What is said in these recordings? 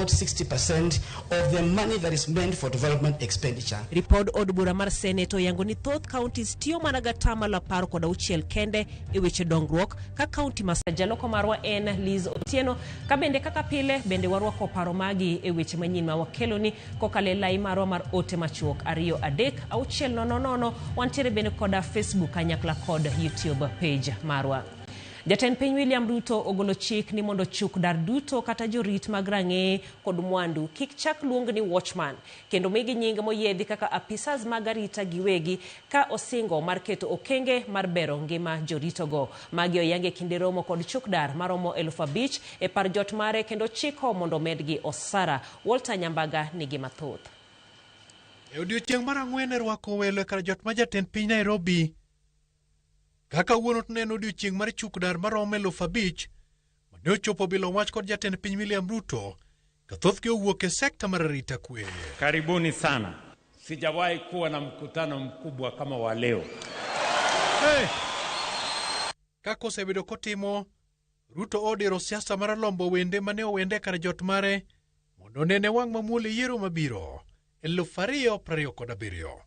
about 60% of the money that is meant for development expenditure. Report od bura mar Senator yango ni thoth counties tiyo managatama la paro koda uchiel kende iweche dongruok ka county masajaloko marwa en Liz Otieno kabende kaka pile bende warwako paro magi eweche manyien ma wakeloni kokale lai marwa mar ote machuok ariyo adek auchiel nono wantiere bende koda Facebook kanyakla kod YouTube page marwa. Jatend piny William Ruto ogolo chik ni mondo chuk dar duto kata jorit mag rang'e kod mwandu kik chak luong ni watchman kendo migi nying moyedhi kaka apisas mag arita giwegi ka osingo mar keto okenge mar bero ngima joritogo. Magi oyange kinde romo kod chuk dar maromo 5,000 e par jot mare kendo chiko mondo medgi osara. Walter Nyambaga nigi mathoth. E odiochieng' mar ang'wen rwako welo kar jot ma jatend piny Nairobi kaka wuono neno odiochieng' mar chuk dar maromo 5,000 mane ochopo bilo wach kod jatend piny William Ruto kathothgi owuok e sekta mar arita kwe. Karibuni sana. Sijawahi kuwa na mkutano mkubwa kama wa leo. Kako osebedo kotimo, Ruto odiro siasa mar lombo wende mane owende kar jot mare mondo nene wang' mamuol e yiero mabiro 2027.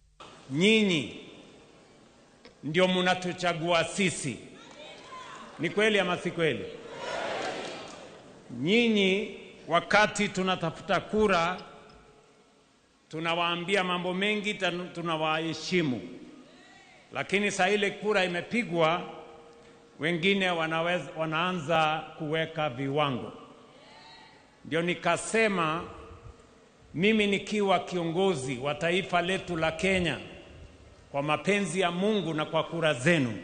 Nyinyi ndio mnatuchagua sisi. Ni kweli ama si kweli? Nyinyi wakati tunatafuta kura tunawaambia mambo mengi, tunawaheshimu. Lakini saa ile kura imepigwa wengine wanaanza kuweka viwango. Ndio nikasema mimi nikiwa kiongozi wa taifa letu la Kenya, kwa mapenzi ya Mungu na kwa kura zenu,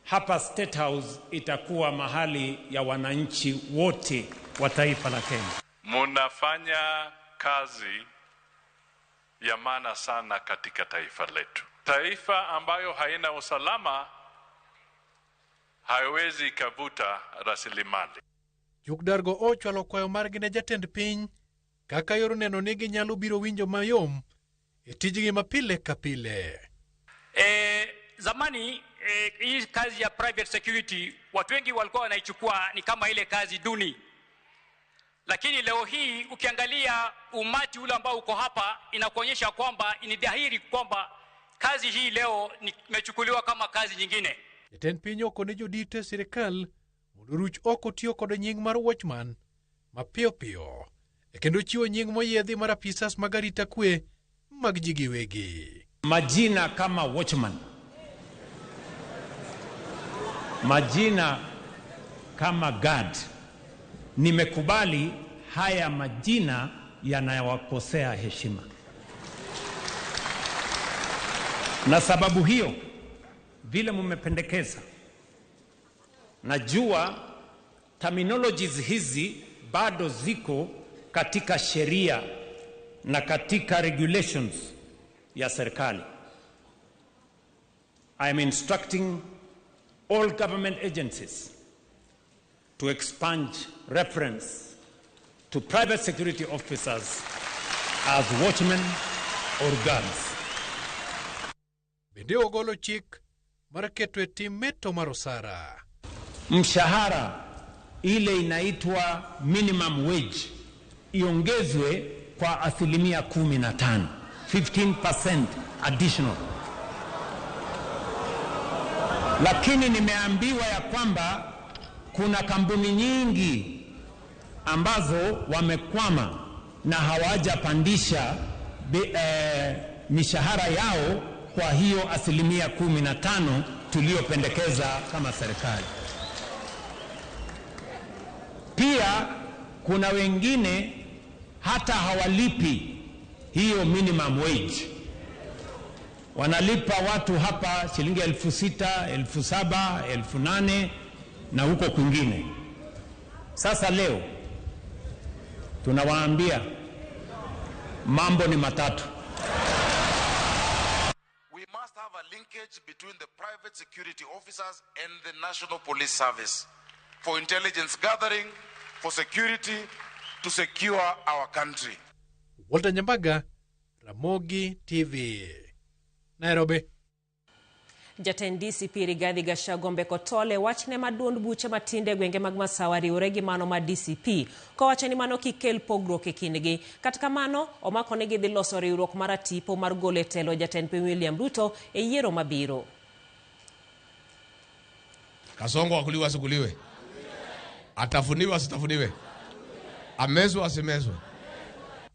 hapa State House itakuwa mahali ya wananchi wote wa taifa la Kenya. Munafanya kazi ya maana sana katika taifa letu. Taifa ambayo haina usalama haiwezi kavuta rasilimali. Jukdargo ochwalo kwayo margi ne jatend piny kaka yoro neno ni ginyalo biro winjo mayom e tijgi mapile kapile. Zamani hii kazi ya private security watu wengi walikuwa wanaichukua ni kama ile kazi duni. Lakini leo hii ukiangalia umati ule ambao uko hapa inakuonyesha kwamba ni dhahiri kwamba kazi hii leo imechukuliwa kama kazi nyingine. Jatend piny okone jodite sirikal mondo ruch oko tiyo kod nying mar watchman mapiyo piyo kendo chiwo nying moyedhi mar apisas mag arita kwe mag ji giwegi. Majina kama watchman, majina kama guard, nimekubali haya majina yanayowakosea heshima. Na sababu hiyo vile mmependekeza, najua terminologies hizi bado ziko katika sheria na katika regulations ya serikali. I am instructing all government agencies to expunge reference to private security officers as watchmen or guards. Bende ogolo chik mar keto e tim meto mar osara. Mshahara ile inaitwa minimum wage iongezwe kwa 15%, 15% additional. Lakini nimeambiwa ya kwamba kuna kampuni nyingi ambazo wamekwama na hawajapandisha mishahara yao kwa hiyo 15% tuliyopendekeza kama serikali. Pia kuna wengine hata hawalipi hiyo minimum wage. Wanalipa watu hapa shilingi 6,000, 7,000, 8,000 na huko kwingine. Sasa leo tunawaambia mambo ni matatu. We must have a linkage between the private security officers and the National Police Service for intelligence gathering, for security, to secure our country. Walter Nyambaga, Ramogi TV, Nairobi. Jatend DCP Rigathi Gachagua Mbeko Tole wachne maduond buche matinde gwenge mag Masawa riwore gi mano ma DCP kowacho ni mano kikel pogruok e kindgi. Kata mano omako ne gidhi loso riwruok mar tipo mar golo telo Jatend Piny William Ruto e yiero mabiro. Kasongo akuliwa asikuliwe, atafuniwa asitafuniwe, amezwa asimezwe.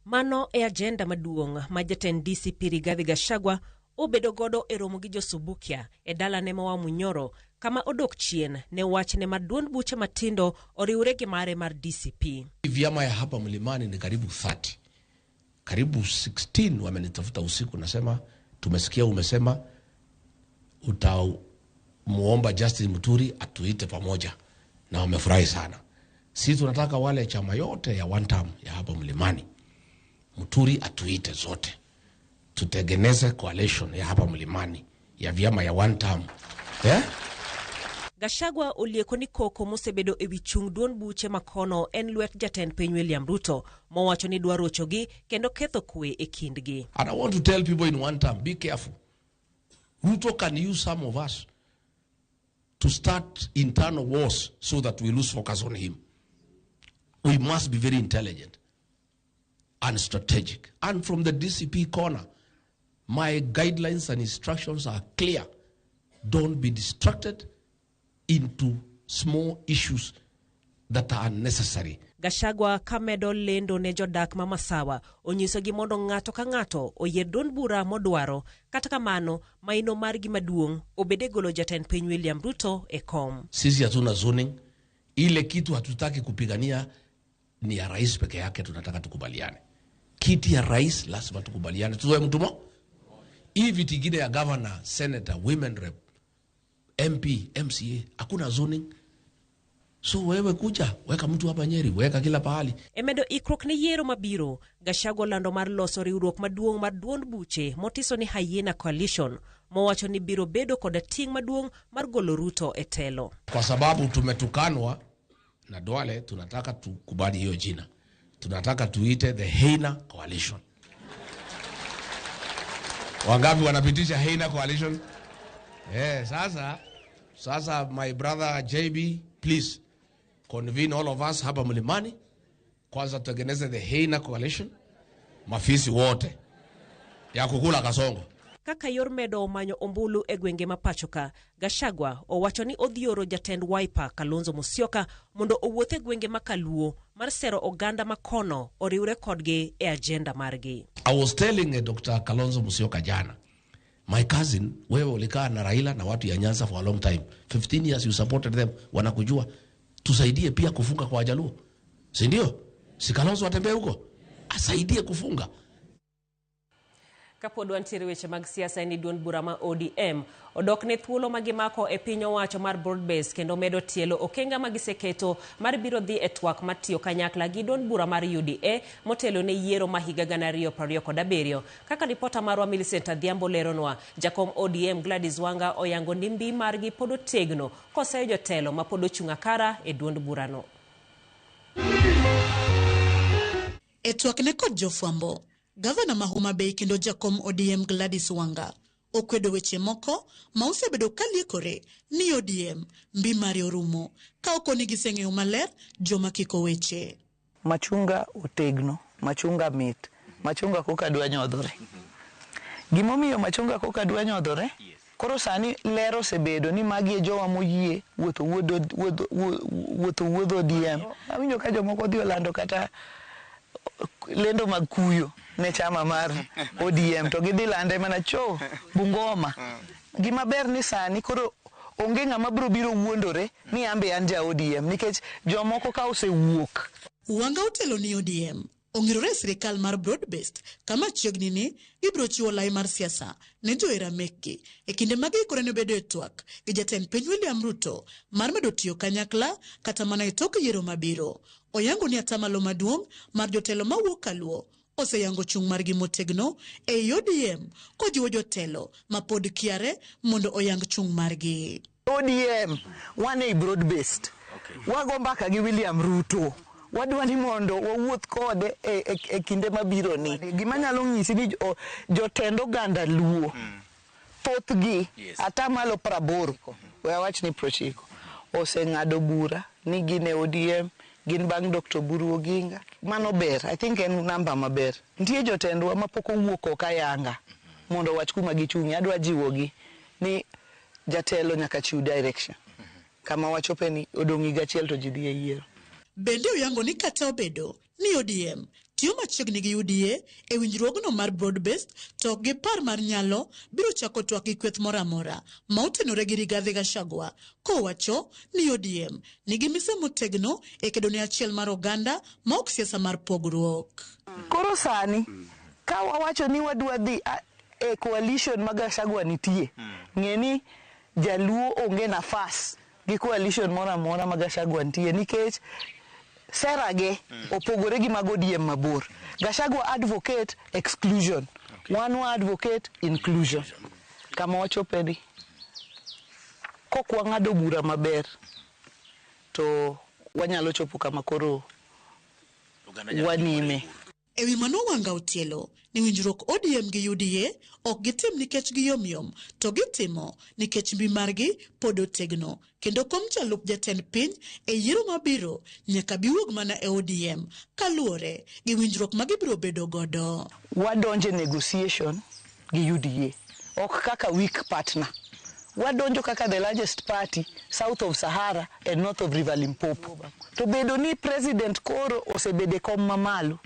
Mano e agenda maduong' ma Jatend DCP Rigathi Gachagua obedo godo e romo gi josubukia e dalane ma Munyoro kama odok chien ne wachne maduond buche matindo oriwre gi mare mar DCP. Vyama ya hapa Mlimani ni karibu 30. Karibu 16 wamenitafuta usiku, nasema tumesikia umesema utamuomba Justice Muturi atuite pamoja, na wamefurahi sana. Sisi tunataka wale chama yote ya one term ya hapa Mlimani, Muturi atuite zote, tutengeneze coalition ya hapa Mlimani ya vyama ya one term. Gachagua olieko ni koko mosebedo e wichung duond buche makono en lwet Jatend Piny William Ruto mowacho ni dwaro chogi kendo ketho kwe e kindgi. And I want to tell people in one term, be careful. Ruto can use some of us to start internal wars so that we lose focus on him. We must be very intelligent and strategic. And from the DCP corner, my guidelines and instructions are clear. Don't be distracted into small issues that are unnecessary. Gachagua kamedo lendo ne jodak ma Masawa onyiso gi mondo ng'ato ka ng'ato oyier duond bura modwaro. Kata kamano maino margi maduong' obede golo Jatend Piny William Ruto e kom. Sisi hatuna zoning, ile kitu hatutaki kupigania ni ya rais peke yake, tunataka tukubaliane. Kiti ya rais lazima tukubaliane, tuzoe mtumo. Hii viti ingine ya governor, senator, women rep, MP, MCA, hakuna zoning. So wewe kuja, weka mtu hapa Nyeri, weka kila pahali. Emedo ikrok ni yiero mabiro, Gachagua lando mar loso riwruok maduong' mar duond buche motiso ni Hyena Coalition, mowacho ni biro bedo koda ting' maduong' mar golo Ruto e telo. Kwa sababu tumetukanwa na Duale, tunataka tukubali hiyo jina. Tunataka tuite the Hyena Coalition. Wangapi wanapitisha Hyena Coalition? Sasa my brother JB, please convene all of us hapa Mlimani. Kwanza tutengeneze the Hyena Coalition, mafisi wote ya kukula kasongo. Kaka yor medo manyo ombulu e gwenge mapachoka, Gachagua owacho ni odhioro Jatend Wiper Kalonzo Musyoka mondo owuothe gwenge makaluo mar sero oganda makono oriwre kodgi e agenda margi. I was telling Dr. Kalonzo Musyoka jana, my cousin, wewe ulikaa na Raila na watu ya Nyanza for a long time. 15 years you supported them, wanakujua. Tusaidie pia kufunga kwa Wajaluo. Si ndio? Si Kalonzo atembee huko, asaidie kufunga. Kapod wantiere weche mag siasa ni duond bura ma ODM odok ne thuolo magimako e piny owacho mar Broadbase kendo medo tielo okenga magiseketo mar biro dhi e twak matiyo kanyakla gi duond bura mar UDA motelo ne yiero ma higa 2027. Kaka ripota marwa Millicent Adhiambo leronwa, jakom ODM Gladys Wanga oyango ni mbi margi pod otegno koseyo jotelo ma pod ochung' kara e duond burano. E twak ne kod jofwambo, Gavana ma Homa Bay kendo jakom ODM Gladys Wanga okwedo weche moko ma osebedo kaliekore ni ODM mbi mari orumo ka okoni giseng'eyo maler joma kiko weche. Machunga otegno, machunga mit, machunga koka dwa nyodhore. Gimomiyo machunga koka dwa nyodhore? Koro sani lero sebedo ni magi e jowa moyie wuotho wuodho ODM. Awinjo ka jomoko dhi olando kata lendo mag kuyo ne chama mar ODM to gidhi lande mana cho Bungoma. Gima ber ni sani koro onge ng'ama biro wuondore ni ambe anja ODM nikech jomoko ka osewuok. Wanga otelo ni ODM ongirore sirikal mar Broadbase kama chiegni ni ibro chiwo lai mar siasa ne joera mekgi e kinde magikore ne bedo e twak gi Jatend Piny William Ruto mar medo tiyo kanyakla kata mana e tok yiero mabiro. Oyango ni atamalo maduong' mar jotelo mawuok kaluo oseyango chung' margi motegno e ODM kojiwo jotelo ma pod kiare mondo oyang chung' margi. ODM wan e Broadbase. Wago mbaka gi William Ruto. Wadwa ni mondo wawuoth kode e kinde mabiro ni. Gima nyalo nyisi ni jotend oganda luo thothgi atamalo 80 we awach ni 90 oseng'ado bura ni gin e ODM gin bang' Dr. Buru Oginga. Mano ber, I think en namba maber. Nitie jotendwa mapok owuok oko ayanga mondo wach kuma gichung'ie. Adwa jiwogi ni jatelo nyaka chiw direction. Kama wachope ni odong' higa achiel to ji dhi e yiero. Bende oyango ni kata obedo ni ODM tiyo machiegni gi UDA e winjruogno mar broad-based to ok gipar mar nyalo biro chako twak gi kweth moro amora ma otenore gi Rigathi Gachagua kowacho ni ODM nigi mise motegno e kedo ne achiel mar oganda ma ok siasa mar pogruok. Koro sani ka wawacho ni wadwa dhi e coalition ma Gachagua nitie, ng'e ni Jaluo onge nafas gi coalition moro amora ma Gachagua nitie nikech serage opogore gi mag ODM mabor. Gachagua advocate exclusion, wan wa advocate inclusion. Kama wachope ni kok wang'ado bura maber to wanyalo chopo kama koro wanime. Ewi mano Wanga Otielo ni winjruok ODM gi UDA ok gitim nikech giyomyom to gitimo nikech mbi margi pod otegno kendo kom jalup jatend piny e yiero mabiro nyaka biwuog mana e ODM kaluwore gi winjruok ma gibiro bedo godo. Wadonje negotiation gi UDA ok kaka weak partner. Wadonjo kaka the largest party south of Sahara and north of River Limpopo. To bedo ni president koro osebede kom mamalo.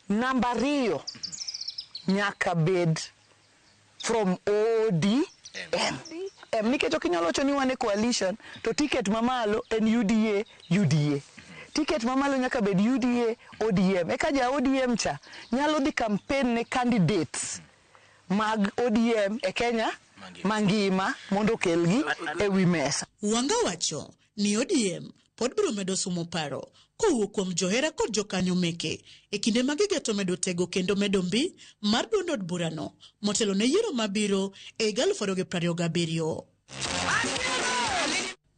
Namba 2 nyaka bed from ODM. Nikech ok inyalo wacho ni wan e coalition to ticket mamalo en UDA. Ticket mamalo nyaka bed UDA ODM. Eka ja ODM cha nyalo dhi campaign ne candidates mag ODM e Kenya mangima mondo kelgi e wi mesa. Wanga wacho ni ODM pod biro medo sumo paro kowuok kuom johera kod jokanyo meke e kinde ma gigeto medo tego kendo medo mbi mar duond od burano motelo ne yiero mabiro e 2027.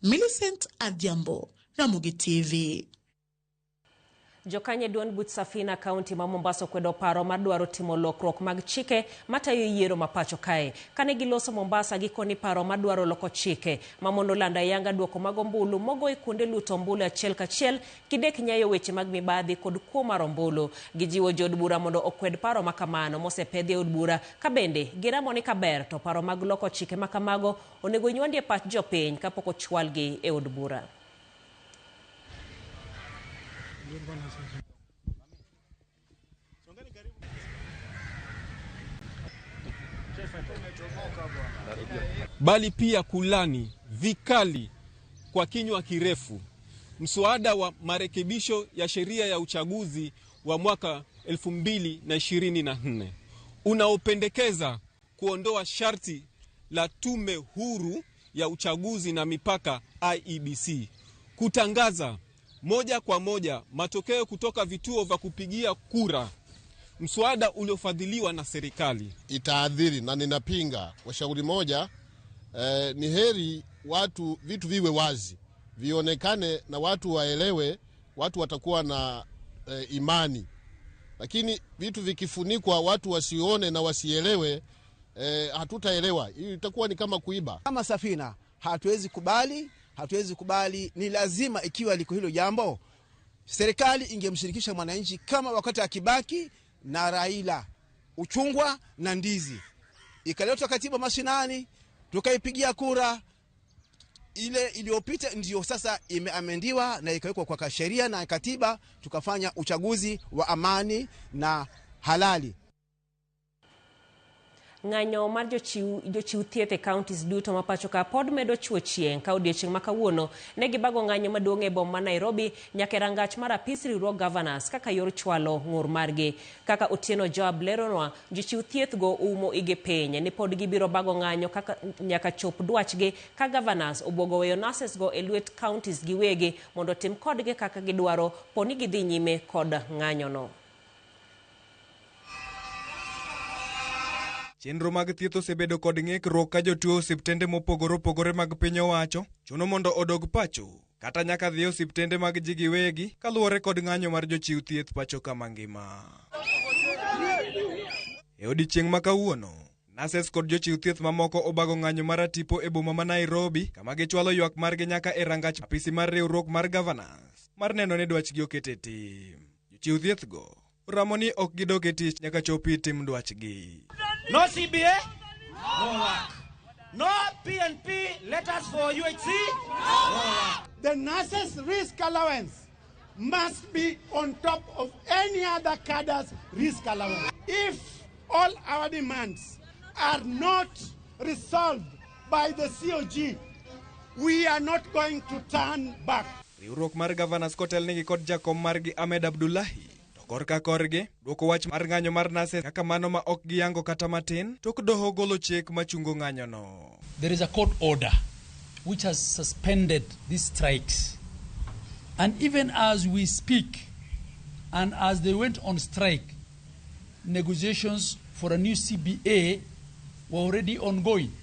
Millicent Adhiambo, Ramogi TV. Jokanye duond buch Safina County ma Mombasa kwedo paro mar dwaro timo lokruok mag chike matayo yiero mapacho kae. Kane giloso Mombasa gikoni paro mar dwaro loko chike mamondo landa yanga duoko mag ombulu mogo e kuonde luto ombulu achiel kachiel kidek nyayo weche mag mibadhi kod kuo mar ombulu. Gijiwo jod bura mondo okwed paro makamano mosepedhi e od bura kabende giramo ni kaber to paro mag loko chike makamago onego nywandie pach jopiny kapok ochwalgi e od bura. Bali pia kulani vikali kwa kinywa kirefu mswada wa marekebisho ya sheria ya uchaguzi wa mwaka 2024 unaopendekeza kuondoa sharti la tume huru ya uchaguzi na mipaka IEBC kutangaza moja kwa moja matokeo kutoka vituo vya kupigia kura. Mswada uliofadhiliwa na serikali itaadhiri na ninapinga kwa shauri moja. Ni heri vitu viwe wazi, vionekane na watu waelewe, watu watakuwa na imani. Lakini vitu vikifunikwa watu wasione na wasielewe, hatutaelewa. Hii itakuwa ni kama kuiba. Kama Safina hatuwezi kubali, ni lazima ikiwa liko hilo jambo serikali ingemshirikisha mwananchi kama wakati Kibaki na Raila, uchungwa na ndizi. Ikaletwa katiba mashinani, tukaipigia kura, ile iliyopita ndio sasa imeamendiwa na ikawekwa kwa sheria na katiba, tukafanya uchaguzi wa amani na halali. Ng'anyo mar jochiw thieth e counties duto mapacho ka pod medo chuo chieng' ka odiechieng' makawuono ne gibago ng'anyo maduong' e boma ma Nairobi nyaka rangach mar apis riwruog governors kaka yor chwalo ng'ur margi. Kaka Otieno Joab leronwa, jochiw thieth go umo ige piny ni pod gibiro bago ng'anyo kaka nyaka chop dwachgi ka governors obwogo weyo nurses go e lwet counties giwegi mondo tim kodgi kaka gidwaro poni gidhi nyime kod ng'anyono. Chenro mag thieth osebedo kod ng'ikruok ka jotuo osiptende mopogore opogore mag piny owacho chuno mondo odog pacho kata nyaka dhi osiptende mag ji giwegi kaluwore kod ng'anyo mar jochiw thieth pacho ka mangima. E odiechieng' ma kawuono Nases kod jochiw thieth mamoko obago ng'anyo mar tipo e boma ma Nairobi, kama gichwalo ywak margi nyaka e rangach apisi mar riwruok mar governors mar neno ni dwachgi okete tim. Jochiw thieth go ramo ni ok gidog e tich nyaka chopi tim dwachgi. No CBA, no work. No PNP letters for UHC, no work. The nurses' risk allowance must be on top of any other cadre's risk allowance. If all our demands are not resolved by the COG, we are not going to turn back. Riwruok mar governors kotel nigi kod jakom margi Ahmed Abdullahi. To korka korgi, duoko wach mar ng'anyo mar nase kaka mano ma ok giyango kata matin, tok doho golo chik machungo ng'anyo no. There is a court order which has suspended these strikes. And even as we speak, and as they went on strike, negotiations for a new CBA were already ongoing.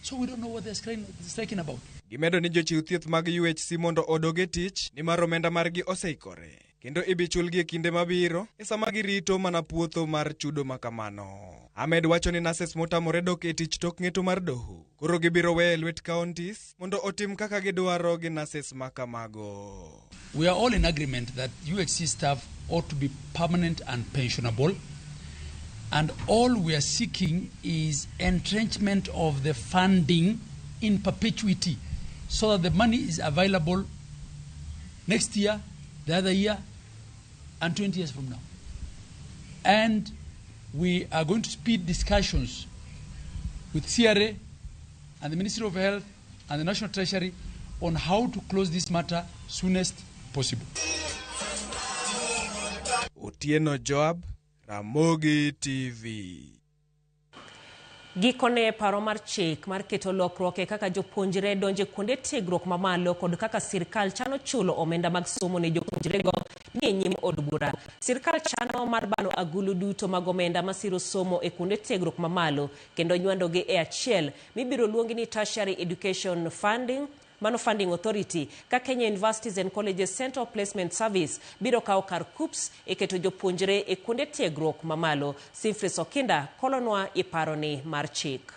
So we don't know what they're striking about. Gimedo ni jochiw thieth mag UHC mondo odoge tich ni mar omenda margi oseikore. Kendo ibichulgi e kinde mabiro e sama girito mana puotho mar chudo makamano. Ahmed wacho ni nurses motamore dok e tich tok ng'eto mar doho. Koro gibiro weyo e lwet counties mondo otim kaka gidwaro gi nurses makamago. We are all in agreement that UHC staff ought to be permanent and pensionable. And all we are seeking is entrenchment of the funding in perpetuity so that the money is available next year, the other year, and 20 years from now. And we are going to speed discussions with CRA and the Ministry of Health and the National Treasury on how to close this matter soonest possible. Otieno Joab, Ramogi TV. Gikone paro mar chik mar keto lokruok e kaka jopuonjre donje kuonde tiegruok mamalo kod kaka sirkal chano chulo omenda mag somo ne jopuonjre go ni nyim od bura. Sirkal chano mar bano agulu duto mag omenda masiro somo e kuonde tiegruok mamalo kendo nywandogi e achiel mibiro luongi ni Tertiary Education Funding Funding Authority ka Kenya Universities and Colleges Central Placement Service biro kao kar KUPS e keto jopuonjre e kuonde tiegruok mamalo. Simfris Okinda kolonwa e paroni mar chik.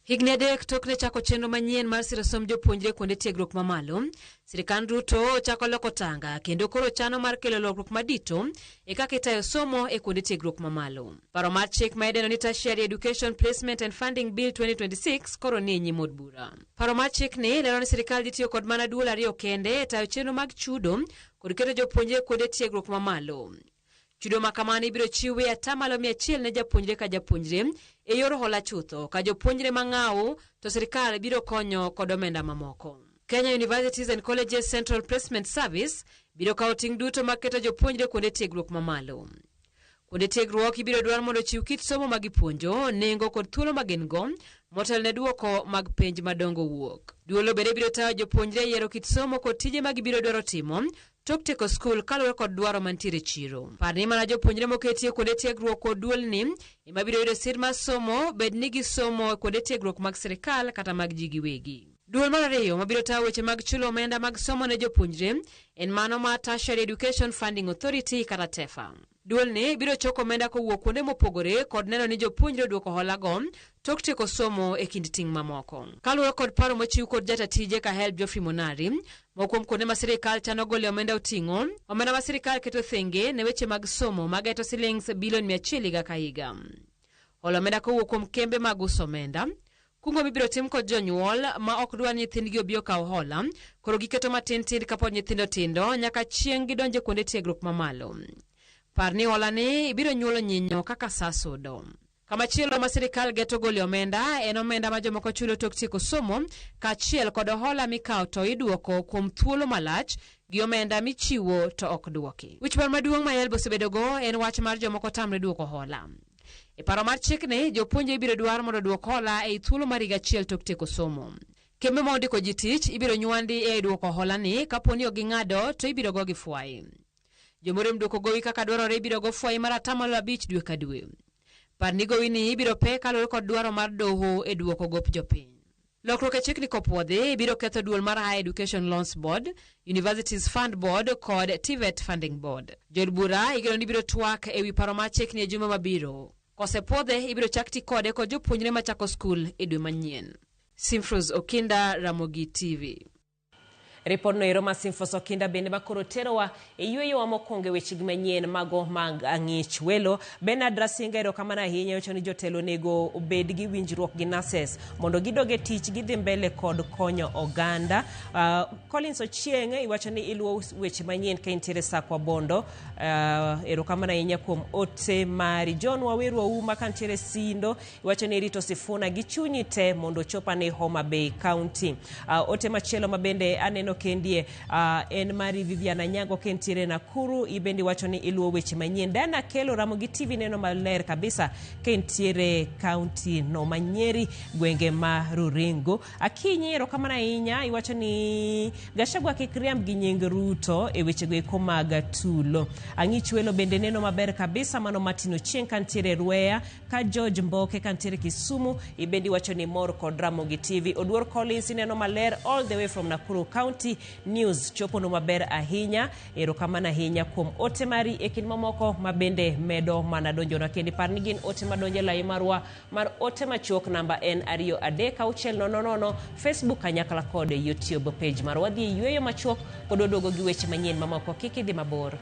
Higni adek tokne chako chenro manyien mar siro som jopuonjre kuonde tiegruok mamalo, sirkal Ruto chako loko tanga kendo koro chano mar kelo lokruok madito e kaka itayo somo e kuonde tiegruok mamalo. Paro mar chik ma idendo ni Tertiary Education Placement and Funding Bill 2026 koro ni nyim od bura. Paro mar chik ni lero ni sirkal ditiyo kod mana duol ariyo kende e tayo chenro mag chudo kod keto jopuonjre kuonde tiegruok mamalo. Chudo makamani ibiro chiwe atamalo 100 ne japuonjre ka japuonjre e yor hola chutho ka jopuonjre mang'aw to sirkal biro konyo kod omenda mamoko. Kenya Universities and Colleges Central Placement Service biro kawo ting' duto maketo jopuonjre kuonde tiegruok mamalo. Kuonde tiegruok ibiro dwar mondo chiw kit somo magipuonjo, nengo kod thuolo magen-go motel ne duoko mag penj madongo wuok. Duolo bende biro tayo jopuonjre yiero kit somo kod tije magibiro dwaro timo tok tieko skul kaluwore kod dwaro mantiere chiro. Parni mana jopuonjre moketie kuonde tiegruok kod duol ni ema biro yudo sir mar somo bed ni gisomo kuonde tiegruok mag sirkal kata mag ji giwegi. Duol mar ariyo mabiro tayo weche mag chulo omenda mag somo ne jopuonjre en mano mar Tertiary Education Funding Authority kata TEFA. Duol ni biro choko omenda kowuok kuonde mopogore kod neno ni jopuonjre duoko holago tok tieko somo e kind ting' mamoko. Kaluwore kod paro mochiw kod jatatije ka Helb Geoffrey Monari, mokuom kuonde ma sirkal chano golo omenda oting'o, omenda ma sirkal keto thenge ne weche mag somo magato silings bilion 100 higa ka higa. Holo omenda kowuok kuom kembe mag uso omenda, kungo mibiro tim kod jonyuol ma ok dwar nyithindgi obi okaw hola, koro giketo matin kapod nyithindo tindo nyaka chieng' gidonje kuonde tiegruok mamalo. Parni hola ni ibiro nyuolo nyinyo kaka sasudo. Kamachielo ma sirkal geto golo omenda en omenda ma jomoko chulo tok tieko somo kaachiel kod hola mikawo to iduoko kuom thuolo malach gi omenda michiwo to ok duoki. Wich bar maduong' ma Helb osebedogo en wach mar jomoko tamre duoko hola. E paro mar chikni, jopuonje ibiro dwar mondo duok hola e thuolo mar higa achiel tok tieko somo. Kembe ma ondiko ji tich ibiro nywandi e duoko hola ni kaponi ok ging'ado to ibiro go gi fwai. Jomorem duoko gowi kaka dwarore ibiro go fwai mar 5 dwe ka dwe. Parni gowi ni ibiro pe kaluwore kod dwaro mar doho e duoko gop jopiny. Lokruok e chikni kopwodhi ibiro ketho duol mar Higher Education Loans Board, Universities Fund Board kod TVET Funding Board. Jod bura igeno ni biro twak e wi paro mar chikni e juma mabiro. Kosepodhe ibiro chakti kode kod jopuonjre machako skul e dwe manyien. Simfros Okinda, Ramogi TV. Report no ero Simfros Okinda bende bakoro terowa e yueyo wa mokonge weche manyien mago mag ang'ich welo. Bernard Rasinga ero kamana ahinya wacho ni jotelo nego obed gi winjruok gi nurses mondo gidoge tich gidhi mbele kod konyo oganda. Collins Ochieng iwacho ni iluwo weche manyien ka intiere Sakwa Bondo. Ero kamana ahinya kuom ote mari. John Waweru Ouma kantiere Sindo iwacho ni Rito Sifuna gi chunyi te mondo chopa ne Homa Bay County. Ote machielo mabende aneno kendie en mari Viviana Nyango kentiere Nakuru ibendi wacho ni iluwo weche manyien. Dana Kelo Ramogi TV neno maler kabisa kentiere county no Manyeri gwenge ma Ruringo. Akinyi ero kamana ahinya iwacho ni Gachagua kikriam gi nying Ruto e weche go maga tulo. Ang'ich welo bende neno maber kabisa mano Martin Ochieng kantiere Rwea ka George Mboke kantiere Kisumu ibendi wacho ni mor kod Ramogi TV. Oduor Collins neno maler all the way from Nakuru County News chopo no maber ahinya. Ero kamana ahinya kuom ote mari ekin mamoko mabende medo mana donjo na kendi parni gin ote madonje lai marwa mar ote machuok namba en 23 Facebook kanyakla kod YouTube page marwa dhi yueyo machuok kod odogo gi weche manyien mamoko kiki dhi mabor.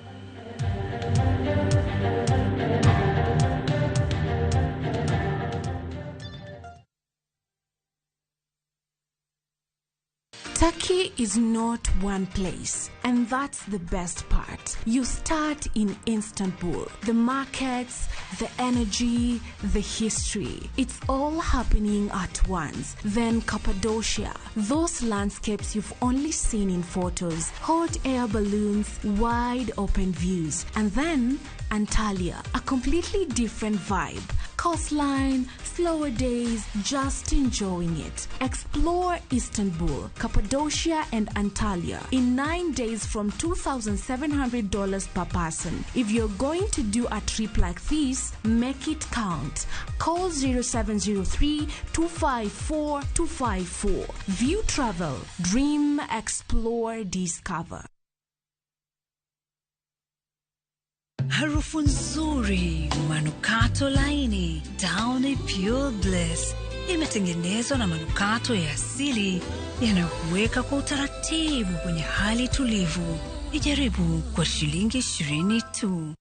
Turkey is not one place, and that's the best part. You start in Istanbul. The markets, the energy, the history. It's all happening at once. Then Cappadocia. Those landscapes you've only seen in photos. Hot air balloons, wide open views. And then Antalya, a completely different vibe. Coastline, slower days, just enjoying it. Explore Istanbul, Cappadocia and Antalya in 9 days from $2,700 per person. If you're going to do a trip like this, make it count. Call 0703-254-254. View Travel. Dream, explore, discover. Harufu nzuri, manukato laini, Downy Pure Bliss. Imetengenezwa na manukato ya asili yanayokuweka kwa utaratibu kwenye hali tulivu. Ijaribu kwa shilingi 20 tu.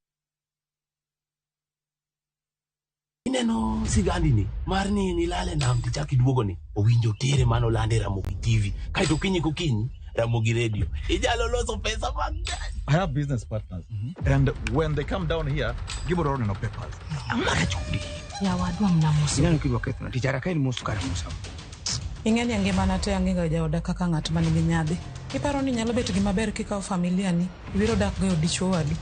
Ineno sigandi ni marni nilale na mtichaki duogo ni owinjo tere mano lande Ramogi TV kaito kinyi kukinyi Ramogi Radio ijalo loso pesa magani. I have business partners, and when they come down here, give it all no papers. Amara chudi. Ya wadwa mnamusu. Inano kilwa ketho tichara kai ni musukara musa. Ingeni ange manate angenga jaoda kaka ng'at man gi nyadhi. Iparo ni nyalo bet gima ber kikaw familia ni ibiro dak go dichuo wadu.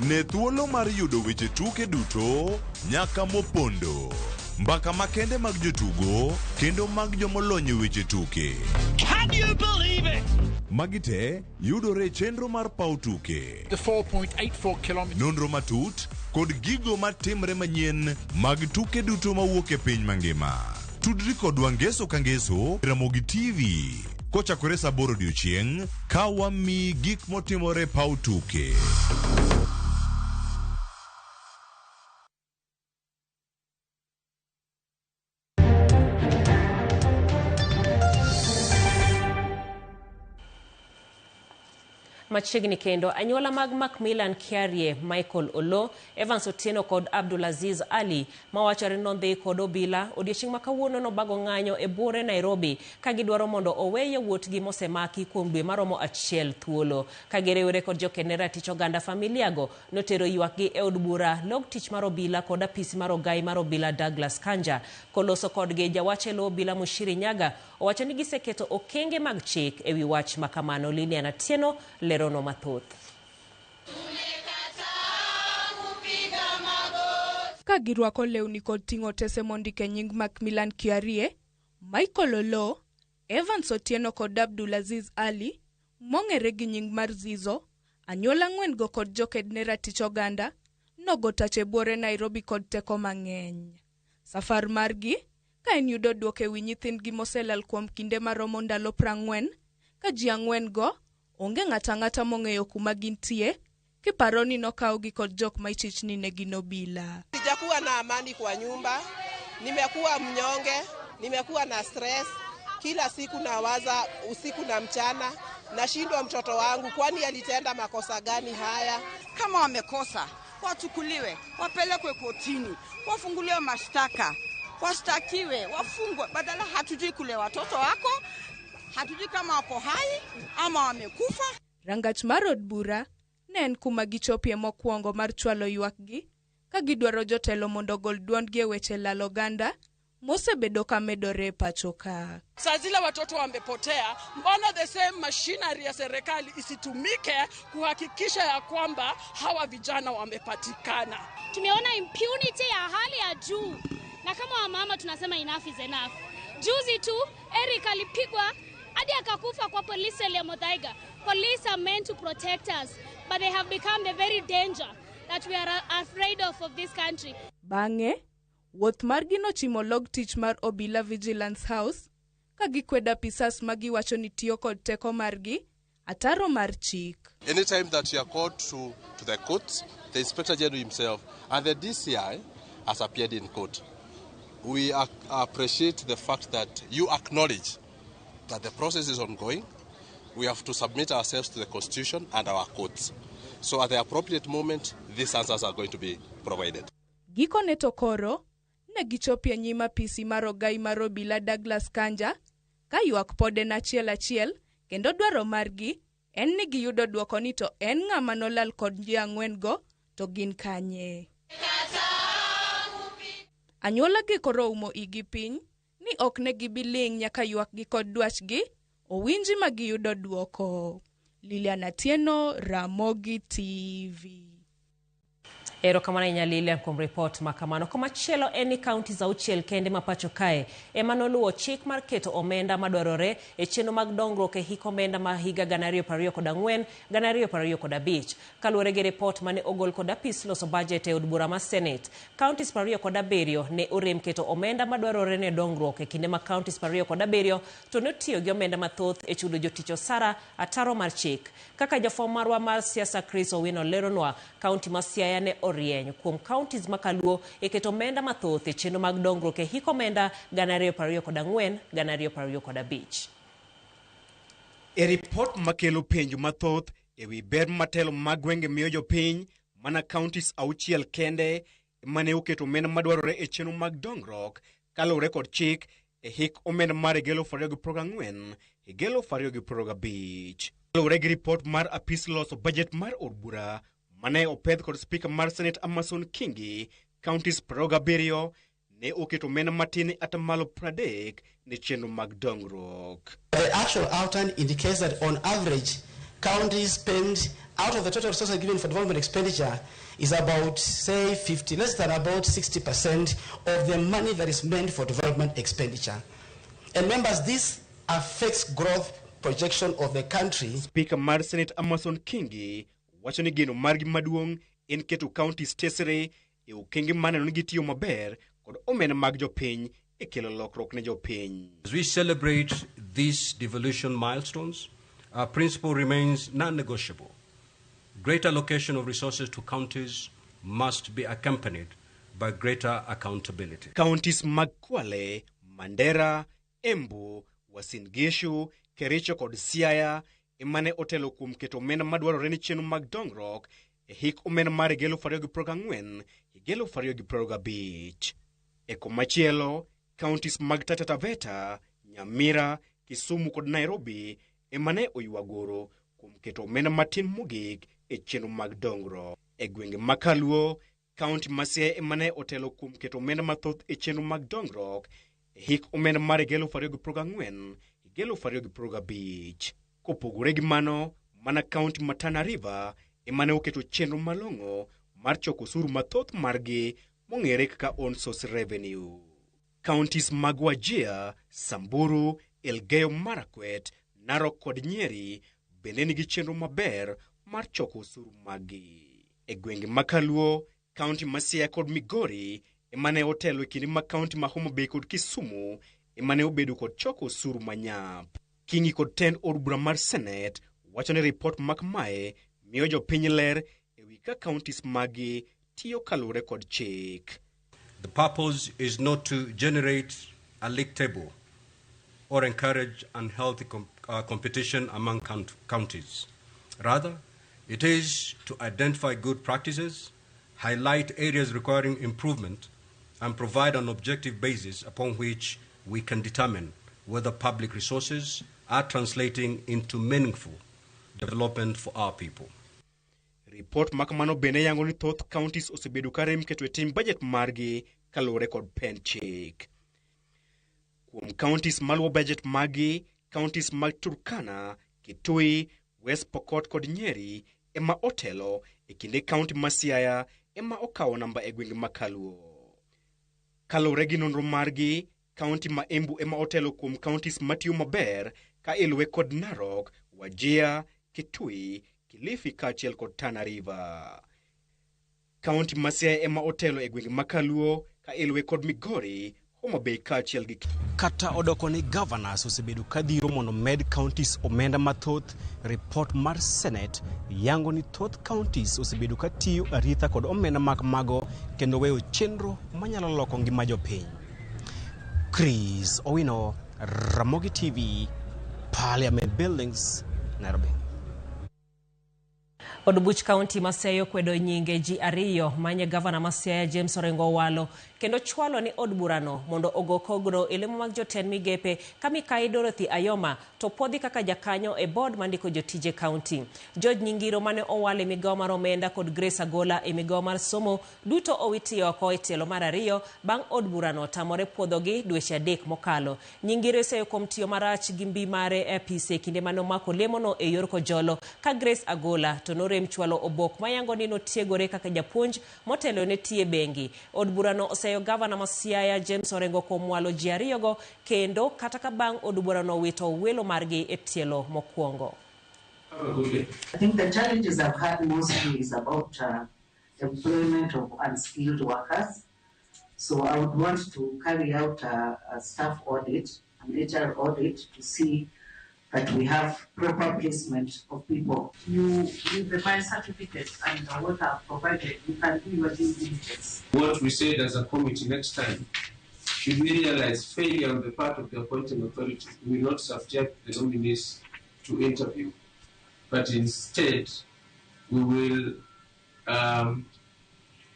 Ne thuolo mar yudo weche tuke duto nyaka mopondo. Mbaka makende mag jotugo kendo mag jomolony weche tuke. Can you believe it? Magite yudore chenro mar pau tuke. The 4.84 kilometers. Nonro matut kod gigo matimre manyien mag tuke duto mawuok e piny mangima. Tudri kod Wangeso Kangeso Ramogi TV. Kochakore saa 8 odiechieng' ka wami gik motimore pau tuke. Machiegni kendo anyuola mag Macmillan Kiarie, Michael Olo, Evans Otieno kod Abdulaziz Ali mawachore nondhi kod obila odiechieng' ma kawuono nobago ng'anyo e bure Nairobi ka gidwaro mondo oweye wuotgi mosemaki kuom dwe maromo 1 thuolo. Ka giriwore kod jokene ratich oganda familiago notero ywakgi e od bura log tich mar obila kod apisi mar ogai mar obila Douglas Kanja. Koloso kodgi jawache lo obila Mushiri Nyaga owacho ni giseketo okenge mag chik e wi wach makamano. Liliana Tieno lerono mathoth. Ka girwako lewni kod ting'o tese mondike nying Macmillan Kiarie, Michael Olo, Evans Otieno kod Abdulaziz Ali, mong'ere gi nying mar Zizo, anyuola ng'wen go kod jokedne ratich oganda, nogo tache bore Nairobi kod teko mang'eny. Safar margi ka en yudo duoko ewi nyithindgi moselal kuom kinde maromo ndalo 40, ka ji 4 go onge ng'ata ng'ata mong'eyo kuma gintie, kiparo ni nokawgi kod jok ma ichichni ne gin obila. Sijakuwa na amani kwa nyumba, nimekuwa mnyonge, nimekuwa na stress, kila siku nawaza usiku na mchana, nashindwa mtoto wangu kwani alitenda makosa gani haya? Kama wamekosa, wachukuliwe, wapelekwe kotini, wafunguliwe mashtaka, washtakiwe, wafungwe. Badala hatujui kule watoto wako, hatujui kama wako hai ama wamekufa. Rangach mar od bura ne en kuma gichopie mokwongo mar chwalo ywakgi ka gidwaro jotelo mondo gol duondgi e weche lalo oganda mosebedo ka medore pacho ka. Saa zile watoto wamepotea, mbona the same machinery ya serikali isitumike kuhakikisha ya kwamba hawa vijana wamepatikana? Tumeona impunity ya hali ya juu, na kama wamama tunasema enough is enough. Juzi tu Eric alipigwa hadi akakufa kwa polisi ya Muthaiga. Police are meant to protect us, but they have become the very danger that we are afraid of this country. Bange, wuoth margi nochimo log tich mar Obila Vigilance House, ka gikweda pisas magiwacho ni tiyo kod teko margi, ataro mar chik. Anytime that you are called to the court, the Inspector General himself and the DCI has appeared in court. We appreciate the fact that you acknowledge that the process is ongoing. We have to submit ourselves to the Constitution and our courts. So at the appropriate moment, these answers are going to be provided. Giko neto koro, ne gichopie nyima pisi mar ogai mar Obila Douglas Kanja, ka ywak pode na achiel, kendo dwaro margi, en ni giyudo duoko ni to en ng'ama nolal kod ji 4 go, to gin kanye. Anyuola gi koro umo igi piny, ni ok ne gibiling nyaka ywak gi kod dwachgi, owinji ma giyudo duoko. Liliana Tieno, Ramogi TV. Ero kamana inyalile kuom report makamano. Komachielo eni counties auchiel kende mapacho kae emanoluwo chik mar keto omenda madwarore e chenro mag dongruok e hik omenda ma higa 2024 2025 kaluwore gi report mane ogol kod apis loso budget e od bura ma Senate. Counties 27 ne orem keto omenda madwarore ne dongruok e kinde ma counties 27 to notiyo gi omenda mathoth e chudo jotich osara ataro mar chik. Kaka jafwamb marwa mar siasa Chris Owino leronwa, county ma Siaya ne orieny kuom counties makaluo e keto omenda mathoth e chenro mag dongruok e hik omenda 2024 2025. E report makelo penjo mathoth ewi ber matelo mag gwenge miyo jopiny, mana counties auchiel kende mane oketo omenda madwarore e chenro mag dongruok kaluwore kod chik e hik omenda mar 2024 2025. Kaluwore gi report mar apis loso budget mar od bura mane opedh kod Speaker mar Senate Amason Kingi, counties 27 ne oketo omenda matin atamalo 30 ne chenro mag dongruok. The actual outturn indicates that on average, counties spend out of the total resources given for development expenditure is about, say, less than about 60% of the money that is meant for development expenditure. And members, this affects growth projection of the country. Speaker mar Senate Amason Kingi wacho ni geno margi maduong' en keto counties tesre e okenge maneno ni gitiyo maber kod omenda mag jopiny e kelo lokruok ne jopiny. As we celebrate these devolution milestones, our principle remains non-negotiable. Greater allocation of resources to counties must be accompanied by greater accountability. Counties mag Kwale, Mandera, Embu, Uasin Gishu, Kericho kod Siaya emane otelo kuom keto omenda madwarore ni chenro mag dongruok e hik omenda mar 2024 2025. E komachielo, counties mag Taita Taveta, Nyamira, Kisumu kod Nairobi emane oywagoro kuom keto omenda matin mogik e chenro mag dongruok. E gwenge makaluo, county ma Siaya emane otelo kuom keto omenda mathoth e chenro mag dongruok e hik omenda mar 2024 2025. Kopogore gi mano, mana county ma Tana River emane oketo chenro malong'o mar choko osuru mathoth margi mong'ere kaka on source revenue. Counties mag Wajir, Samburu, Elgeyo Marakwet, Narok kod Nyeri bende nigi chenro maber mar choko osuru margi. E gwenge makaluo, county ma Siaya kod Migori emane otelo e kinde ma kaunti ma Homa Bay kod Kisumu emane obedo kod choko osuru manyap. Kingi kod tend od bura mar Senate wacho ni ripot mak mae miyo jopiny ler ewi ka counties magi tiyo kalure kod chik. The purpose is not to generate a league table or encourage unhealthy competition among counties. Rather, it is to identify good practices, highlight areas requiring improvement, and provide an objective basis upon which we can determine whether public resources are translating into meaningful development for our people. Report makamano bende yango ni thoth counties osebedo karem keto e tim budget margi kalure kod pen chik. Kuom counties maluwo budget magi, counties mag Turkana, Kitui, West Pokot kod Nyeri ema otelo e kinde county ma Siaya ema okawo namba e gwenge makaluo. Kalure gi nonro margi, county ma Embu ema otelo kuom counties matiyo maber ka iluwe kod Narok, Wajir, Kitui, Kilifi kaachiel kod Tana River. County ma Siaya ema otelo e gwenge makaluo ka iluwe kod Migori, Homa Bay kaachiel gi kata odoko ni governors osebedo kadhiro mondo med counties omenda mathoth. Report mar Senate yango ni thoth counties osebedo katiyo aritha kod omenda mago kendo weyo chenro manyalo loko ngima jopiny. Chris Owino, Ramogi TV, Parliament Buildings, Nairobi. Od buch kaunti ma Siaya kwedo nyinge ji ariyo manye gavana ma Siaya James Orengo Owalo kendo chwalo ni od burano mondo ogo kogno e lemo mag jotend migepe Kamikai Dorothy Ayoma to podhi kaka jakanyo e board mandiko jotije kaunti. George Nyingiro mane owale migawo mar omenda kod Grace Agola e migawo mar somo duto owiti oko e tielo mar ariyo bang' od burano tamore puodhogi dweche 3 mokalo. Nyingiro oseyo kuom tiyo marach gi mbi mare e apise kinde mane omako lemono e yor kojolo ka Grace Agola to norem chwalo obok mayango ni notiegore kaka japuonj motelo ne tie bengi. Od burano oseyo gavana ma Siaya James Orengo kuom walo ji ariyogo kendo kata ka bang' od burano wito welo margi e tielo mokwongo. I think the challenges I've had mostly is about employment of unskilled workers. So I would want to carry out a staff audit, an HR audit, to see that we have proper placement of people. You provide certificates and what are provided, you can do your due diligence. What we said as a committee next time, should we realize failure on the part of the appointing authority, we will not subject the nominees to interview, but instead we will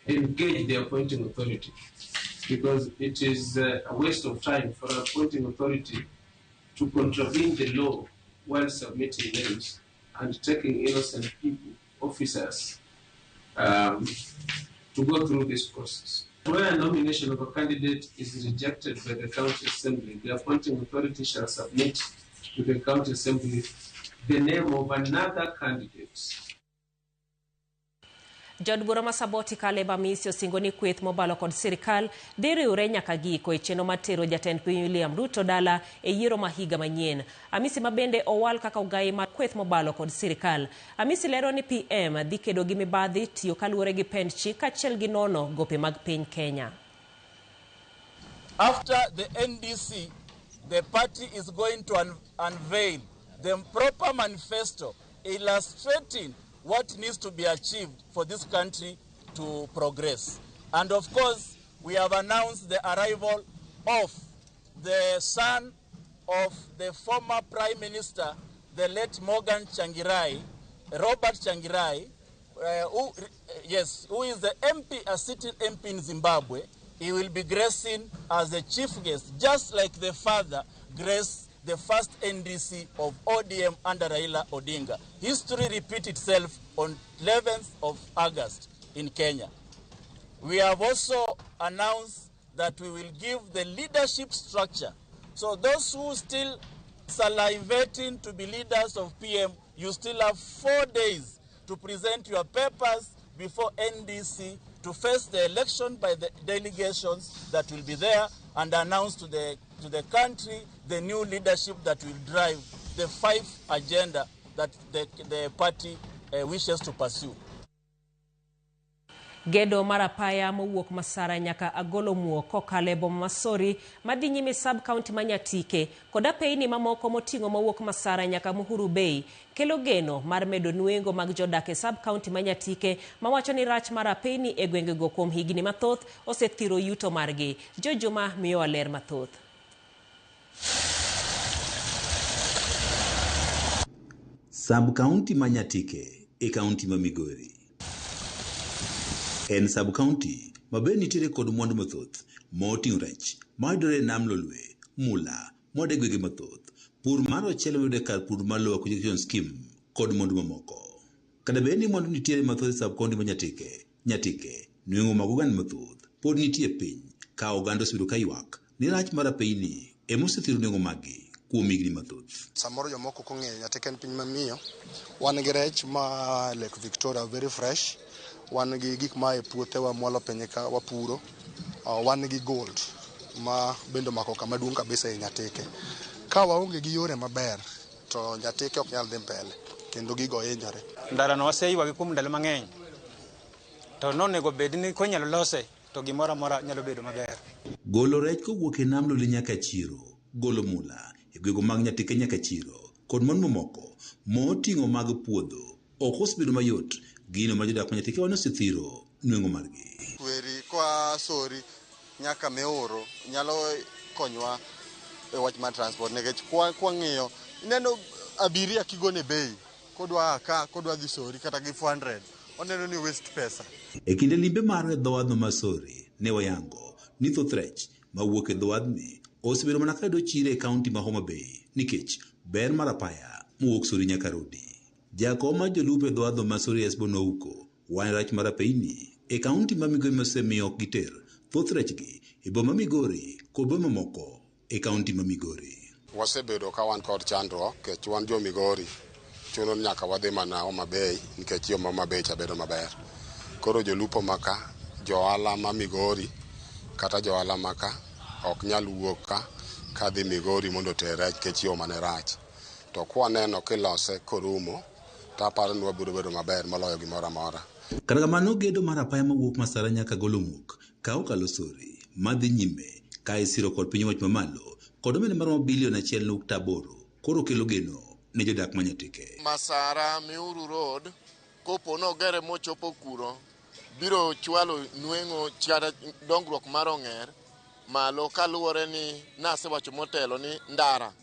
engage the appointing authority, because it is a waste of time for an appointing authority to contravene the law while submitting names and taking innocent people, officers, to go through this process. Where a nomination of a candidate is rejected by the county assembly, the appointing authority shall submit to the county assembly the name of another candidate. Jod bura masaboti Kaleba Misio singoni kweth mobalo kod sirikal diri urenya kagiko e cheno matero jatend piny William Ruto dala e yiero mahiga manyien. Amisi mabende owal kaka ugai ma kweth mobalo kod sirikal. Amisi lero ni PM dhi kedo gi mibadhi tiyo kaluwore gi pend chik kaachiel gi nono gope mag piny Kenya. After the NDC, the party is going to unveil the proper manifesto illustrating what needs to be achieved for this country to progress. And of course, we have announced the arrival of the son of the former Prime Minister, the late Morgan Changirai, Robert Changirai, who is the MP, a sitting MP in Zimbabwe. He will be gracing as the chief guest, just like the father graced the first NDC of ODM under Raila Odinga. History repeats itself on 11th of August in Kenya. We have also announced that we will give the leadership structure. So those who still salivating to be leaders of PM, you still have 4 days to present your papers before NDC to face the election by the delegations that will be there and announce to the country the new leadership that will drive the 5 agenda that the party wishes to pursue. Gedo marapaya mowuok Masara nyaka Agolo Muo kokale boma Masori madhi nyime sub county Manyatike koda peini mamoko moting'o mowuok Masara nyaka Muhuru Bay kelo geno mar medo nuengo mag jodak e sub county Manyatike mawacho ni rach mar peini e gwengego kuom higni mathoth osethiro yuto margi. Jojuma miyo aler mathoth. Sub county Manyatike e county ma Migori. En sub county mabe nitiere kod mwandu mathoth moting'o rech mayudore nam Lolwe, Mula, mode gwenge mathoth, pur mar ochele mayude kar pur mar Lower Conjunction Scheme kod mwandu mamoko. Kada bende ni mwandu nitiere mathoth sub county Manyatike, Nyatike, nueng'o mag oganda mathoth pod nitie piny ka oganda osebedo ka ywak ni rach mar peini emosethiro nueng'o maggi kuom higni mathoth. Samoro jomoko kong'eyo Nyatike en piny mamiyo, wan gi rech ma Lake Victoria very fresh, wan gi gik ma e puothewa mwalo penye ka wapuro, wan gi gold ma bendo mako kama duong' kabisa e Nyatike. Ka waonge gi yore maber to Nyatike ok nyal dhi mbele kendo gigo hinyore. Ndara no waseywa kuom ndalo mang'eny, to nonego bed ni konyalo lose to gimoro amora nyalo bedo maber. Golo rech kowuok e nam Lolwe nyaka chiro, golo Mula e gwego mag Nyatike nyaka chiro kod mon mamoko moting'o mag puodho ok osebedo mayot. Gino ma jodak Manyatike osethiro nueng'o margi. Weri kwa Sori nyaka Meoro nyalo konywa e wach mar transport nikech kwa ng'iyo ineno abiria kigone bei kodwa dhi Sori kata gi 400 oneno ni waste pesa. E kinde limbe mar dhowadh Masori ne wayango ni thoth rech mawuok e dhowadhni osebedo mana ka do chire e kaunti ma Homa Bay nikech ber mar apaya mowuok Sori nyaka Rodi. Jakom ma jolupo e dhowadh Masori Esbo Nouko wan rach mar peini e kaunti ma Migori mosemiyo ok giter thoth rechgi e boma Migori kod boma moko e kaunti ma Migori. Wasebedo ka wan kod chandruok kech wan jo Migori chuno nyaka wadhi mana Homa Bay nikech yo ma Homa Bay chabedo maber. Koro jolupo maka johala ma Migori kata johala maka ok nyal wuok ka dhi Migori mondo ter rech kech yo mane rach. To kwa neno kilose korumo taparo ni wabiro bedo maber moloyo gimoro amora. Kata kamano gedo mar apaya mawuok Masara nyaka Golo Muok ka okalo Sori madhi nyime ka isiro kod piny wach mamalo kod omenda mar bilion 1.8 koro kelo geno ne jodak Manyatike. Masara Miuru Road kopo no gere mochopo kuro biro chwalo nueng'o chara dongruok mar ong'er malo kaluwore ni nasewacho motelo ni ndara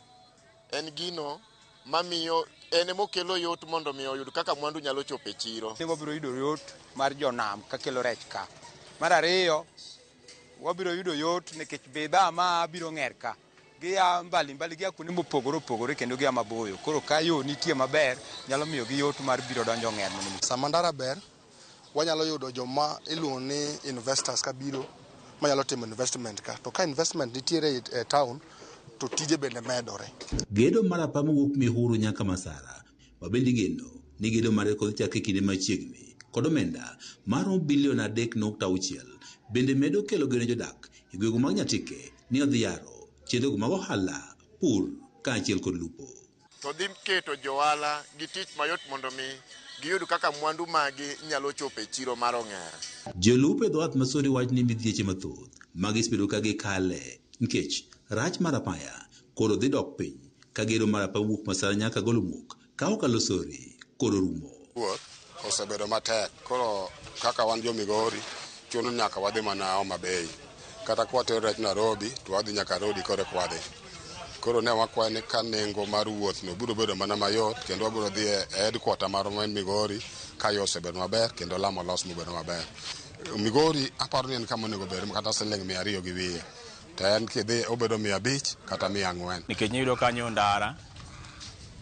en gino mamiyo ene mokelo yot mondo mi oyud kaka mwandu nyalo chopo e chiro. Wabiro yudo yot mar jonam ka kelo rech ka. Mar ariyo wabiro yudo yot nikech bidhaa ma biro ng'er ka gia mbali gia kuonde mopogore kendo gia maboyo. Koro ka yo nitie maber nyalo miyo gi yot mar biro donjo ng'er. Sama ndara ber wanyalo yudo joma iluongo ni investors ka biro manyalo timo investment ka. To ka investment nitiere e town to tije bende medore. Gedo mar apaya mowuok Mihuru nyaka Masara mabende geno ni gedo mare kod chake kinde machiegni kod omenda mar bilion 3.6 bende medo kelo geno jodak e gwego mag Nyatike ni odhi yaro chenrogo mag ohala, pur kaachiel kod lupo. To dhi keto johala gi tich mayot mondo mi giyud kaka mwandu magi nyalo chopo e chiro mar ong'er. Jolupo e dhowath Masori wach ni midhieche mathoth magisebedo ka gikale nikech rach mar apaya koro dhi dok piny ka gedo mar apaya wuok Masara nyaka Golo Muok ka okalo Sori koro rumo. Wuoth osebedo matek koro kaka wan jo Migori chuno nyaka wadhi mana Homa Bay kata kwa tero rech Nairobi to wadhi nyaka Rodi kore kwadhi. Koro ne wakwayo ni ka nengo mar wuoth no biro bedo mana mayot kendo wabiro dhi e headquarter mar Migori ka yo osebedo maber kendo lamo los mobedo maber. Migori aparo ni en kama onego bed kata siling 200 gi wiye. To en kidhi obedo 500 kata 400. Nikech nyudo kanyo ndara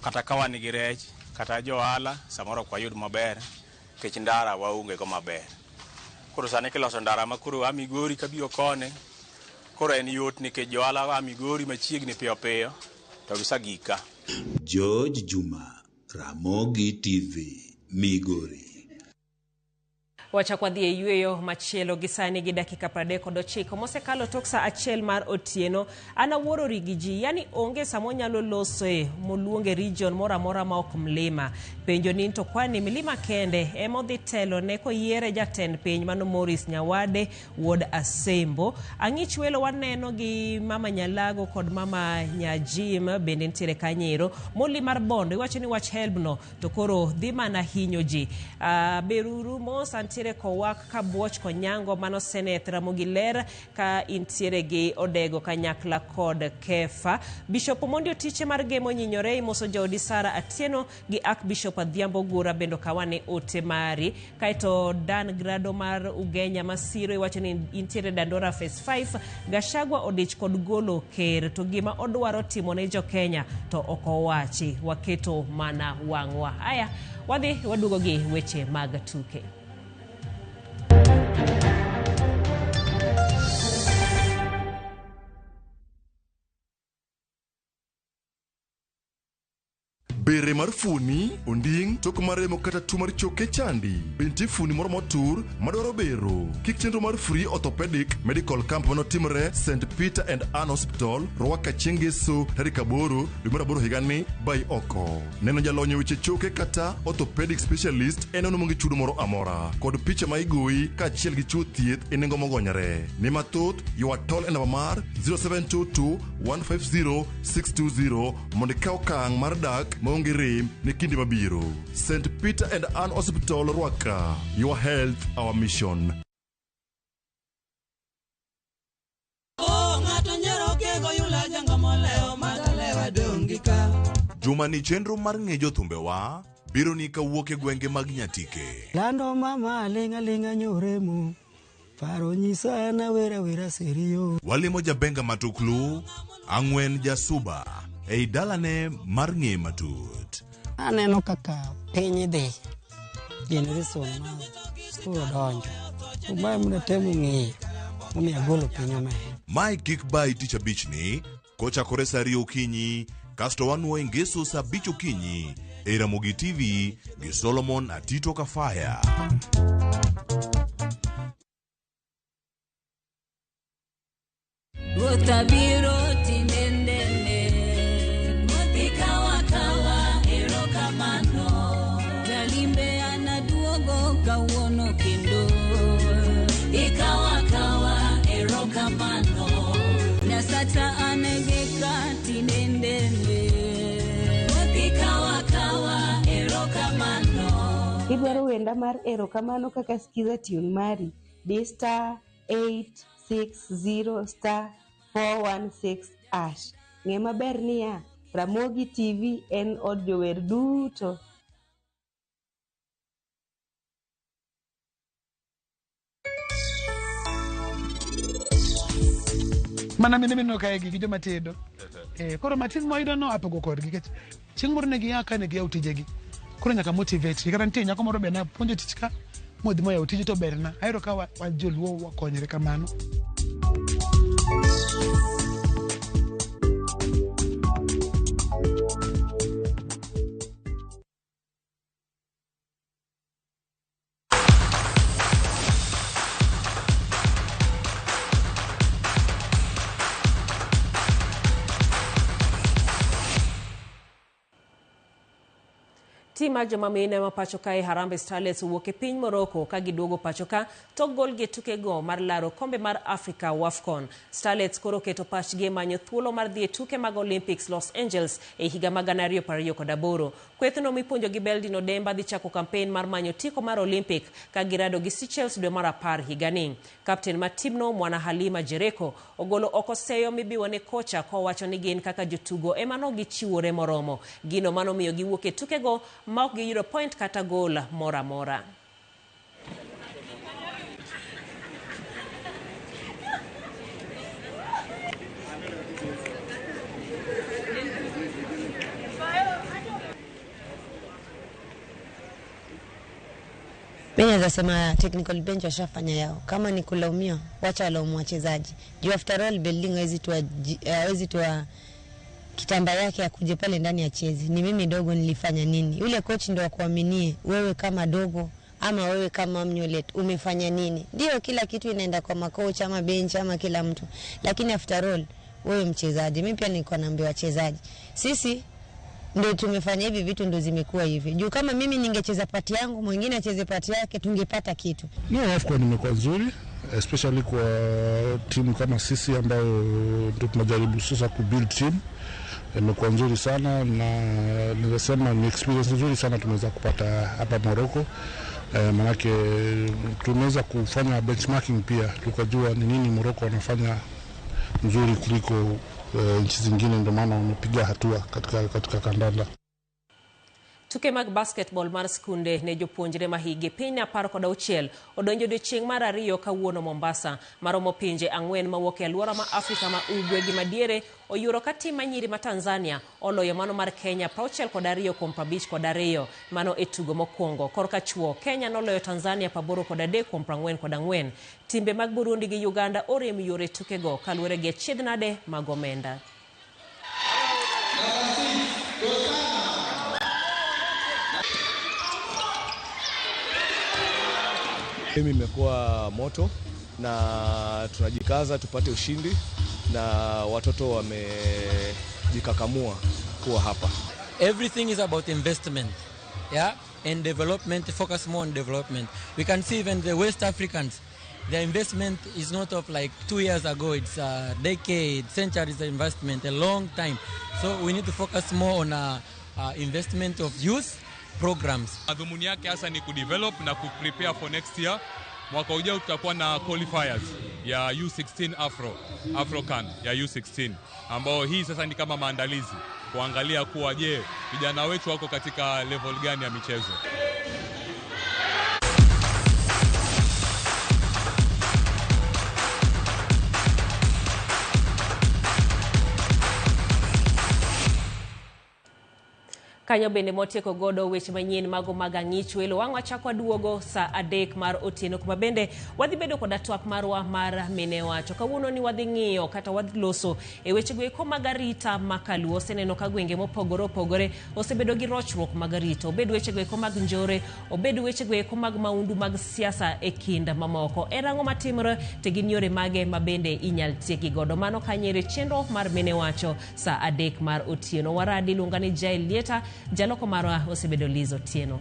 kata ka wan gi rech kata johala samoro kwa yud maber kech ndara waonge go maber. Koro sani kiloso ndara ma koro wa Migori kabiro kone koro en yot nikech johala wa Migori machiegni piyo to gisagika. George Juma, Ramogi TV, Migori. Wacha kwa dhie yueyo machielo gisani gi dakika 39 mosekalo toksa achiel mar otieno ana wuoro rigiji yani onge samo nyalo losoe moluonge region mora mora ma ok mlima penjo ni to kwani milima kende emodhi telo ne koyiere jatend piny mano Morris Nyawade wuod Asembo ang'ich welo waneno gi mama Nyalago kod mama Nyajim bende ntiere kanyero moli mar Bondo iwacho ni wach helbno to koro dhi mana hinyo ji beruru mos antiere kowak ka buoch konyango mano Seneth Ramogi Ler ka intiere gi Odego Kanyakla kod Kefa Bishop Omondi Otiche mar Gemo Nyinyore moso jaodi Sara Atieno gi Archbishop Adhiambo Gura bendo kawane ote mari kaito Dan Grado mar Ugenya Masiro iwacho ni intiere Dandora Phase 5 Gashagwa odich kod golo ker to gima odwaro timo ne jo Kenya to okowachi waketo mana wangwa aya wadhi wadugo gi weche mag tuke. Bere mar funi, onding, tok maremo kata tu mar choke chandi. Binti funi moro motur, madwaro bero. Kik chenro mar Free Orthopedic Medical Camp mano timre St. Peter and Anne Hospital, Rwaka Chengeso, Tarika Boro, Dumara Boro Higani, by Oko. Neno jalonyo weche choke kata Orthopedic Specialist, eno numongi chudo moro amora. Kod picha maigui, ka chiel gi chuo thieth, enengo mogonyare. Nima thoth, you are tall and abamar, 0722-150-620, mondikao kang mar dak, maonge rem ne kinde mabiro. St. Peter and Anne Hospital Rwaka. Your health, our mission. Jumani chenro mar ng'ejo thumbewa biro ni kawuok e gwenge mag Nyatike. Lando mama lenga lenga nyoremu paro nyisa na wera serio. Walimo jabenga matuklu Ang'wen Jasuba ei dalane mar ng'e matut. Aneno kaka piny dhi generation ma skuro donjo ubaye muna temu ng'e mumi agolo piny ome. Mai kik bai tich abich ni kochakore saa 2 okinyi kasto wanuo ngeso saa 5 okinyi e Ramogi TV gi Solomon Atito Kafaya. Utabiro tinendene Motikawa erokamano Jalimbe anaduogo kawuono kendo Ikawa erokamano Nasata anegeka tinendene Motikawa erokamano Kidwaro wenda mar erokamano kaka skiza tune mari D star 860 star 416 ash. Ng'e maber niya, Ramogi TV en od jower duto. Mana mino kae gi joma tedo. Koro matin moido no apogo kodgi kech. Chieng' moro ne giyaka ne giyaw tijegi. Koro nyaka motivate. Garanti nyako moro be na puonjo tich ka modhi moyaw tije to berna. Ahero ka wajoluo wakonyre kamano. Tima joma mine ma pachoka e Harambee Starlets wuok e piny Morocco ka giduogo pachoka to gol gi tukego mar laro kombe mar Africa WAFCON. Starlets koro keto pachgi manyo thuolo mar dhi e tuke mag Olympics Los Angeles e higa mag 2028. Kwethno mipuonjo gi Beldino Demba dhi chako kampen mar manyo tiko mar Olympic ka girado gi Seychelles dwe mar 10 higani. Kapten ma timno Mwana Halima Jereko ogolo oko seyo mibiwo ne kocha kowacho ni gin kaka jotugo emano gichiwore moromo. Gino mano miyo giwuok e tukego ma ok giyudo point kata gol mora mora. Mimi nasema technical bench washafanya yao. Kama ni kulaumia, wacha walaumu wachezaji. Juu after all building hawezi toa kitamba yake akuje pale ndani ya chezi. Ni mimi dogo nilifanya nini? Yule coach ndo akuaminie wewe kama dogo ama wewe kama Mnyolet umefanya nini. Ndio kila kitu inaenda kwa makocha ama bench ama kila mtu, lakini after all wewe mchezaji. Mimi pia niko naambia wachezaji, sisi ndio tumefanya hivi vitu, ndio zimekuwa hivi. Juu kama mimi ningecheza pati yangu, mwingine acheze pati yake, tungepata kitu. No, of course nimekuwa nzuri, especially kwa timu kama sisi ambayo ndio tunajaribu sasa kubuild team. Imekuwa nzuri sana, na ninasema ni experience nzuri sana tumeweza kupata hapa Morocco. Manake tumeweza kufanya benchmarking pia, tukajua ni nini Morocco wanafanya nzuri kuliko nchi zingine, ndio maana wamepiga hatua katika kandanda. Tuke mag basketball mar skunde ne jopuonjre mahige piny 16 odonjo odiochieng' mar 2 kawuono Mombasa. Maromo pinje 4 mawuok e alwora ma Afrika ma ugwe gi madiere oyuro ka tim manyiri ma Tanzania oloyo mano mar Kenya 62 kuom 52. Mano e tugo mokwongo. Korka chuo Kenya noloyo Tanzania 8 kuom 44. Timbe mag Burundi gi Uganda orem yore tukego kaluwore gi achiedhnade mag omenda. Mimi imekuwa moto na tunajikaza tupate ushindi, na watoto wamejikakamua kuwa hapa. Everything is about investment, yeah, and development. Focus more on development. We can see even the West Africans, their investment is not of like 2 years ago. It's a decade, centuries of investment, a long time. So we need to focus more on investment of youth programs. Madhumuni yake hasa ni kudevelop na kuprepare for next year. Mwaka ujao tutakuwa na qualifiers ya U16 Afrocan ya U16, ambao hii sasa ni kama maandalizi kuangalia kuwa je, vijana wetu wako katika level gani ya michezo. Kanyo bende motieko godo weche manyien mago mag ang'ich welo wang' wachako duogo sa 3 mar otieno, kuma bende wadhi bedo koda twak marwa mar mine wacho. Kawuono ni wadhi ng'iyo kata wadhi loso e weche go eko mag arita makaluo. Oseneno ka gwenge mopogore opogore osebedo gi rochruok mag arita, obed weche go eko mag njore, obed weche go eko mag maundu mag siasa e kinda mamoko. Erang'o matimore te gin yore mage mabende inyal tieki godo. Mano kanyere chenro mar mine wacho sa 3 mar otieno. Waradi lungani Jael Lieta, jaloko marwa osebedo Lizo Tieno.